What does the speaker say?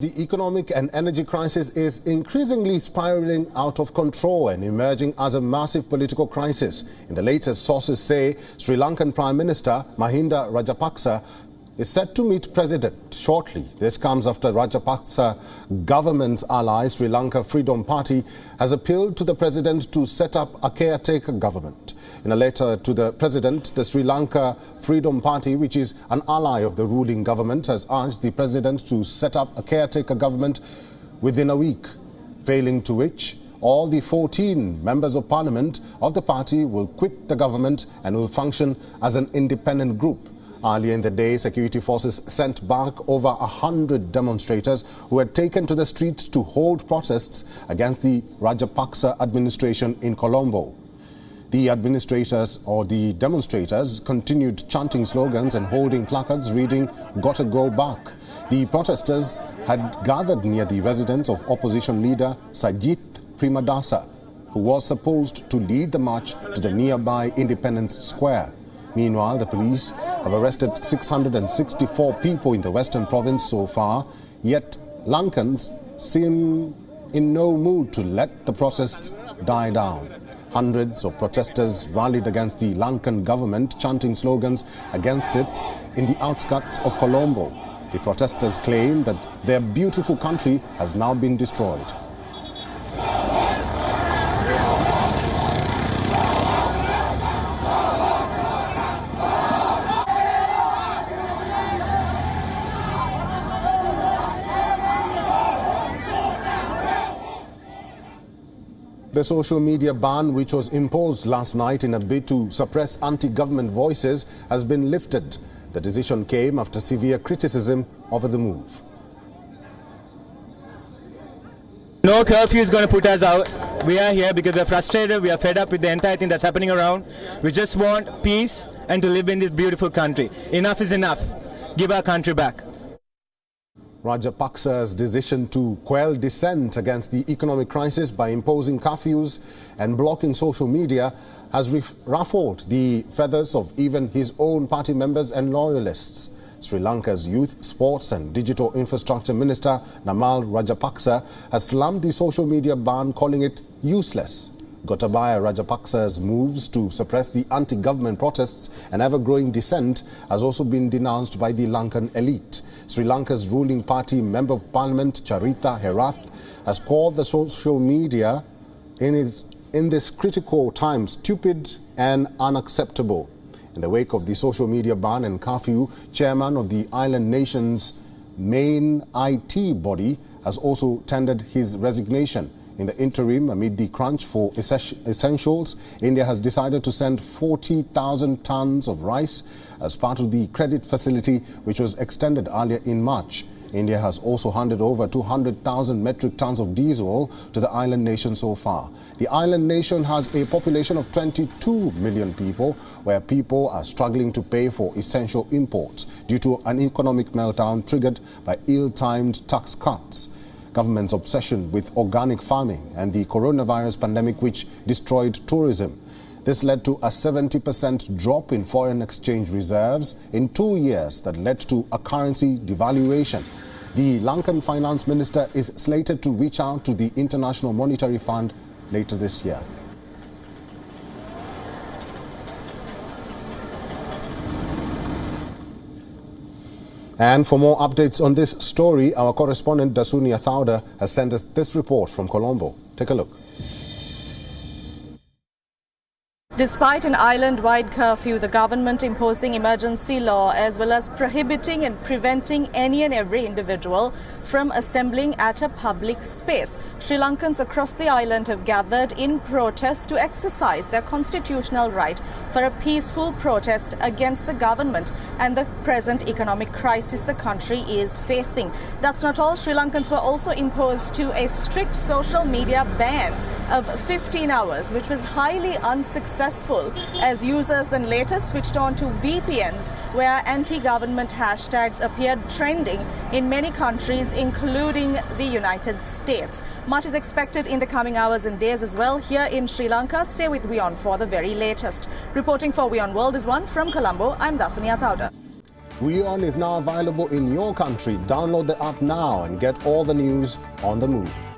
The economic and energy crisis is increasingly spiraling out of control and emerging as a massive political crisis. In the latest, sources say Sri Lankan Prime Minister Mahinda Rajapaksa is set to meet President shortly. This comes after Rajapaksa government's ally, Sri Lanka Freedom Party, has appealed to the President to set up a caretaker government. In a letter to the President, the Sri Lanka Freedom Party, which is an ally of the ruling government, has urged the President to set up a caretaker government within a week, failing to which all the 14 members of parliament of the party will quit the government and will function as an independent group. Earlier in the day, security forces sent back over 100 demonstrators who had taken to the streets to hold protests against the Rajapaksa administration in Colombo. The demonstrators continued chanting slogans and holding placards reading "Gotta go back." The protesters had gathered near the residence of opposition leader Sajith Premadasa, who was supposed to lead the march to the nearby Independence Square. Meanwhile, the police have arrested 664 people in the western province so far, yet Lankans seem in no mood to let the protests die down. Hundreds of protesters rallied against the Lankan government, chanting slogans against it in the outskirts of Colombo. The protesters claim that their beautiful country has now been destroyed. The social media ban, which was imposed last night in a bid to suppress anti-government voices, has been lifted. The decision came after severe criticism over the move. No curfew is going to put us out. We are here because we are frustrated, we are fed up with the entire thing that's happening around. We just want peace and to live in this beautiful country. Enough is enough. Give our country back. Rajapaksa's decision to quell dissent against the economic crisis by imposing curfews and blocking social media has ruffled the feathers of even his own party members and loyalists. Sri Lanka's Youth, Sports and Digital Infrastructure Minister Namal Rajapaksa has slammed the social media ban, calling it useless. Gotabaya Rajapaksa's moves to suppress the anti-government protests and ever-growing dissent has also been denounced by the Lankan elite. Sri Lanka's ruling party Member of Parliament Charita Herath has called the social media in this critical time stupid and unacceptable. In the wake of the social media ban and curfew, chairman of the island nation's main IT body has also tendered his resignation. In the interim, amid the crunch for essentials, India has decided to send 40,000 tons of rice as part of the credit facility, which was extended earlier in March. India has also handed over 200,000 metric tons of diesel to the island nation so far. The island nation has a population of 22 million people, where people are struggling to pay for essential imports due to an economic meltdown triggered by ill-timed tax cuts, government's obsession with organic farming and the coronavirus pandemic, which destroyed tourism. This led to a 70% drop in foreign exchange reserves in 2 years that led to a currency devaluation. The Lankan finance minister is slated to reach out to the International Monetary Fund later this year. And for more updates on this story, our correspondent Dasuni Athauda has sent us this report from Colombo. Take a look. Despite an island-wide curfew, the government imposing emergency law as well as prohibiting and preventing any and every individual from assembling at a public space, Sri Lankans across the island have gathered in protest to exercise their constitutional right for a peaceful protest against the government and the present economic crisis the country is facing. That's not all. Sri Lankans were also imposed to a strict social media ban of 15 hours, which was highly unsuccessful, as users then later switched on to VPNs, where anti-government hashtags appeared trending in many countries, including the United States. Much is expected in the coming hours and days as well here in Sri Lanka. Stay with WION for the very latest. Reporting for WION World is one from Colombo. I'm Dasuni Athauda. WION is now available in your country. Download the app now and get all the news on the move.